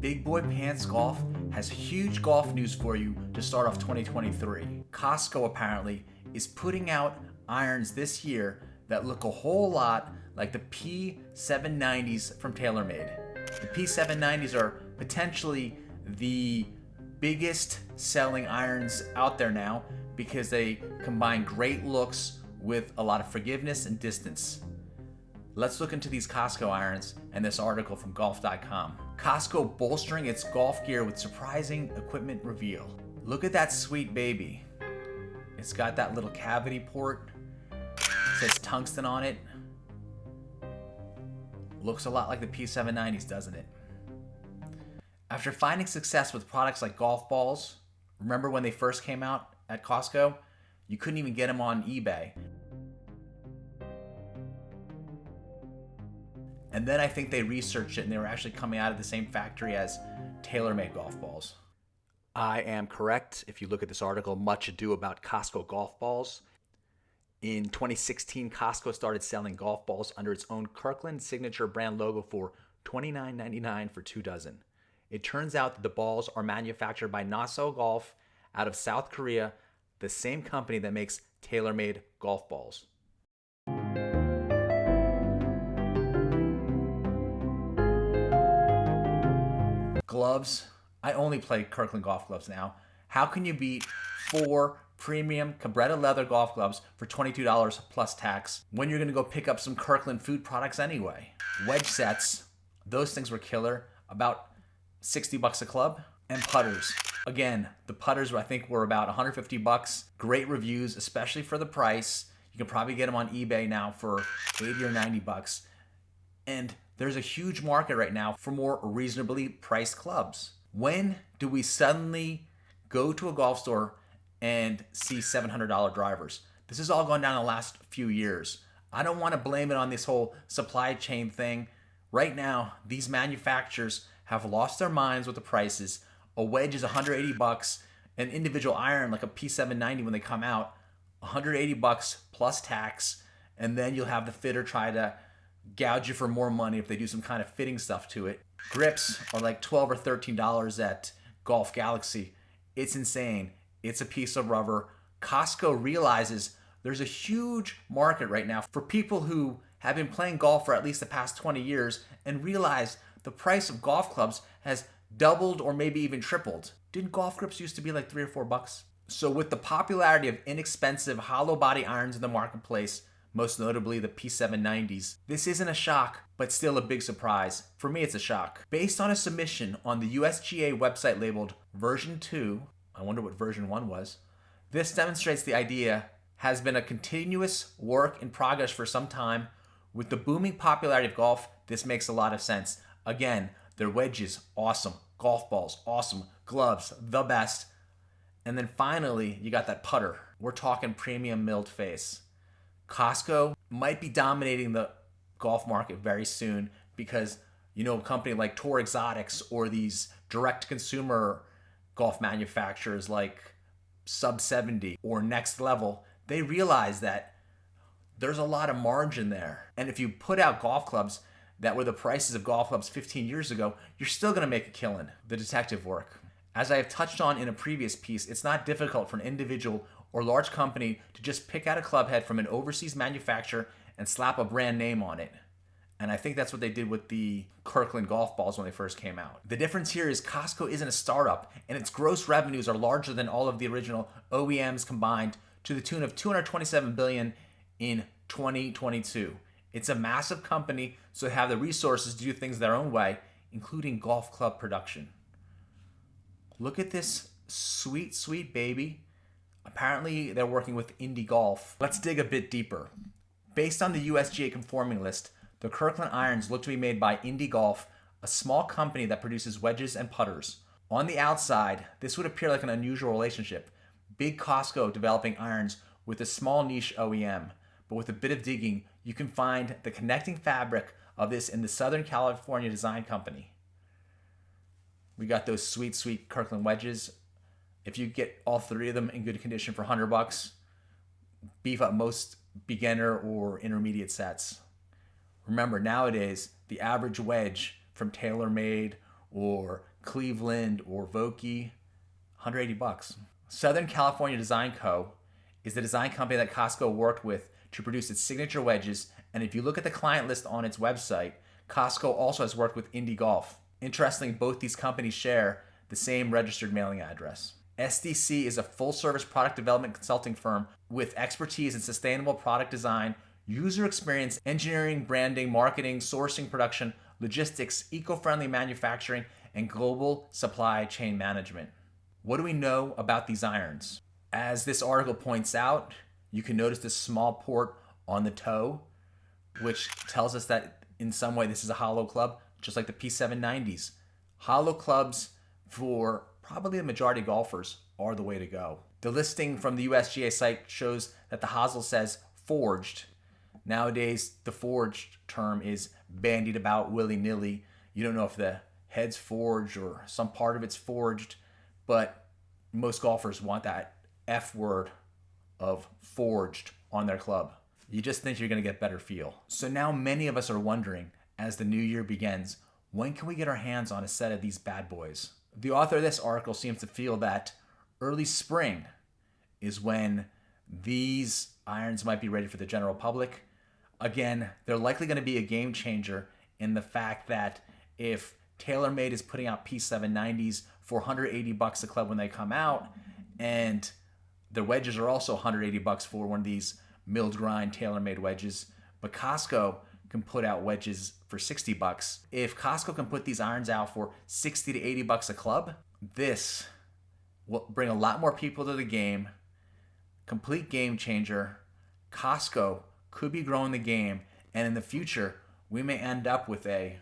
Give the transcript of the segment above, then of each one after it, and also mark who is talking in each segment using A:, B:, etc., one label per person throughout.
A: Big Boy Pants Golf has huge golf news for you to start off 2023. Costco apparently is putting out irons this year that look a whole lot like the P790s from Taylormade. The P790s are potentially the biggest selling irons out there now because they combine great looks with a lot of forgiveness and distance. Let's look into these Costco irons and this article from golf.com. Costco bolstering its golf gear with surprising equipment reveal. Look at that sweet baby. It's got that little cavity port. It says tungsten on it. Looks a lot like the P790s, doesn't it? After finding success with products like golf balls, remember when they first came out at Costco? You couldn't even get them on eBay. And then I think they researched it and they were actually coming out of the same factory as Taylormade golf balls. I am correct. If you look at this article, much ado about Costco golf balls. In 2016, Costco started selling golf balls under its own Kirkland signature brand logo for $29.99 for 2 dozen. It turns out that the balls are manufactured by Naso Golf out of South Korea, the same company that makes Taylormade golf balls. Gloves. I only play Kirkland golf gloves now. How can you beat 4 premium Cabretta leather golf gloves for $22 plus tax when you're going to go pick up some Kirkland food products anyway? Wedge sets. Those things were killer. About $60 a club. And putters. Again, the putters I think were about $150. Great reviews, especially for the price. You can probably get them on eBay now for $80 or $90. And there's a huge market right now for more reasonably priced clubs. When do we suddenly go to a golf store and see $700 drivers? This has all gone down the last few years. I don't want to blame it on this whole supply chain thing. Right now, these manufacturers have lost their minds with the prices. A wedge is $180. An individual iron like a P790 when they come out, $180 plus tax. And then you'll have the fitter try to gouge you for more money if they do some kind of fitting stuff to it. Grips are like $12 or $13 at Golf Galaxy. It's insane. It's a piece of rubber. Costco realizes there's a huge market right now for people who have been playing golf for at least the past 20 years and realize the price of golf clubs has doubled or maybe even tripled. Didn't golf grips used to be like $3 or $4? So with the popularity of inexpensive hollow body irons in the marketplace, most notably the P790s, this isn't a shock, but still a big surprise. For me, it's a shock. Based on a submission on the USGA website labeled version 2, I wonder what version 1 was, this demonstrates the idea has been a continuous work in progress for some time. With the booming popularity of golf, this makes a lot of sense. Again, their wedges, awesome. Golf balls, awesome. Gloves, the best. And then finally, you got that putter. We're talking premium milled face. Costco might be dominating the golf market very soon because, you know, a company like Tour Exotics or these direct-to-consumer golf manufacturers like Sub 70 or Next Level, they realize that there's a lot of margin there. And if you put out golf clubs that were the prices of golf clubs 15 years ago, you're still going to make a killing. The detective work. As I have touched on in a previous piece, it's not difficult for an individual or large company to just pick out a club head from an overseas manufacturer and slap a brand name on it. And I think that's what they did with the Kirkland golf balls when they first came out. The difference here is Costco isn't a startup, and its gross revenues are larger than all of the original OEMs combined to the tune of $227 billion in 2022. It's a massive company, so they have the resources to do things their own way, including golf club production. Look at this sweet, sweet baby. Apparently, they're working with Indie Golf. Let's dig a bit deeper. Based on the USGA conforming list, the Kirkland irons look to be made by Indie Golf, a small company that produces wedges and putters. On the outside, this would appear like an unusual relationship. Big Costco developing irons with a small niche OEM. But with a bit of digging, you can find the connecting fabric of this in the Southern California design company. We got those sweet, sweet Kirkland wedges. If you get all 3 of them in good condition for $100, beef up most beginner or intermediate sets. Remember, nowadays, the average wedge from Taylormade or Cleveland or Vokey, $180. Southern California Design Co. is the design company that Costco worked with to produce its signature wedges, and if you look at the client list on its website, Costco also has worked with Indie Golf. Interestingly, both these companies share the same registered mailing address. SDC is a full-service product development consulting firm with expertise in sustainable product design, user experience, engineering, branding, marketing, sourcing, production, logistics, eco-friendly manufacturing, and global supply chain management. What do we know about these irons? As this article points out, you can notice this small port on the toe, which tells us that in some way this is a hollow club, just like the P790s. Hollow clubs for probably the majority of golfers are the way to go. The listing from the USGA site shows that the hosel says forged. Nowadays, the forged term is bandied about willy-nilly. You don't know if the head's forged or some part of it's forged, but most golfers want that F word of forged on their club. You just think you're going to get better feel. So now many of us are wondering, as the new year begins, when can we get our hands on a set of these bad boys? The author of this article seems to feel that early spring is when these irons might be ready for the general public. Again, they're likely going to be a game changer in the fact that if Taylormade is putting out P790s for $180 a club when they come out, and the wedges are also $180 for one of these milled grind Taylormade wedges, but Costco can put out wedges for $60. If Costco can put these irons out for $60 to $80 a club, this will bring a lot more people to the game. Complete game changer. Costco could be growing the game, and in the future, we may end up with a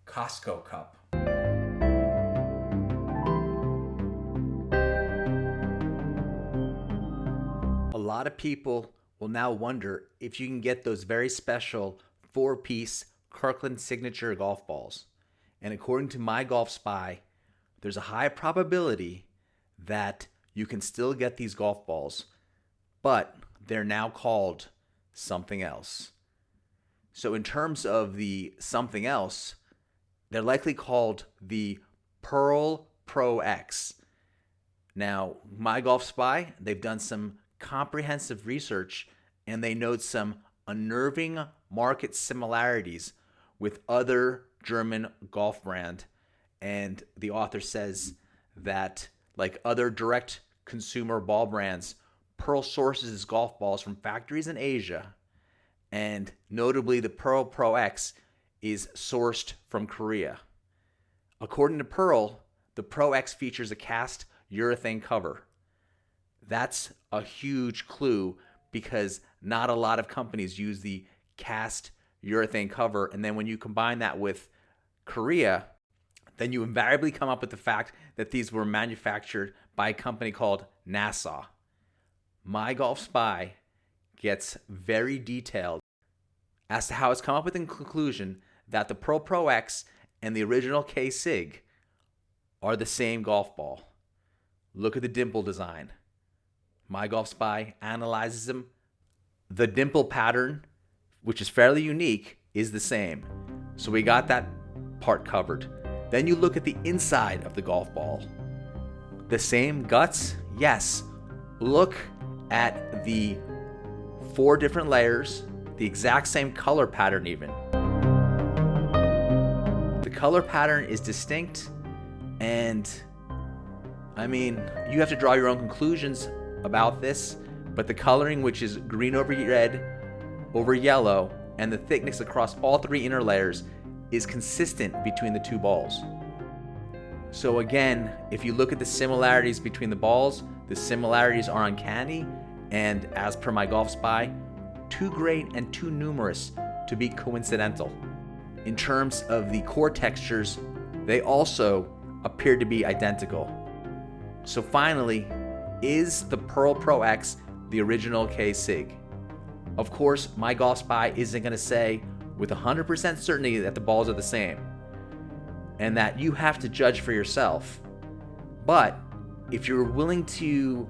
A: Costco Cup. A lot of people will now wonder if you can get those very special 4-piece Kirkland signature golf balls. And according to My Golf Spy, there's a high probability that you can still get these golf balls, but they're now called something else. So in terms of the something else, they're likely called the Pearl Pro X. Now, My Golf Spy, they've done some comprehensive research, and they note some unnerving market similarities with other German golf brand. And the author says that, like other direct consumer ball brands, Pearl sources its golf balls from factories in Asia, and notably the Pearl Pro X is sourced from Korea. According to Pearl, the Pro X features a cast urethane cover. That's a huge clue because not a lot of companies use the cast urethane cover, and then when you combine that with Korea, then you invariably come up with the fact that these were manufactured by a company called Nassau. My Golf Spy gets very detailed as to how it's come up with the conclusion that the Pearl Pro X and the original K-Sig are the same golf ball. Look at the dimple design. My Golf Spy analyzes them. The dimple pattern, which is fairly unique, is the same. So we got that part covered. Then you look at the inside of the golf ball. The same guts? Yes. Look at the 4 different layers, the exact same color pattern even. The color pattern is distinct, and I mean, you have to draw your own conclusions about this, but the coloring, which is green over red over yellow, and the thickness across all 3 inner layers is consistent between the 2 balls. So again, if you look at the similarities between the balls, the similarities are uncanny, and as per My Golf Spy, too great and too numerous to be coincidental. In terms of the core textures, they also appear to be identical. So finally, is the Pearl Pro X the original K-Sig? Of course, My Golf Spy isn't going to say with 100% certainty that the balls are the same, and that you have to judge for yourself. But if you're willing to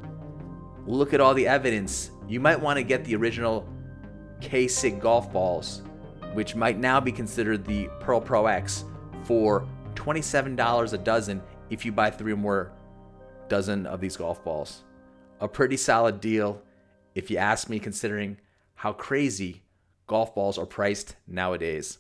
A: look at all the evidence, you might want to get the original K-Sig golf balls, which might now be considered the Pearl Pro X, for $27 a dozen if you buy 3 or more dozen of these golf balls. A pretty solid deal if you ask me, considering how crazy golf balls are priced nowadays.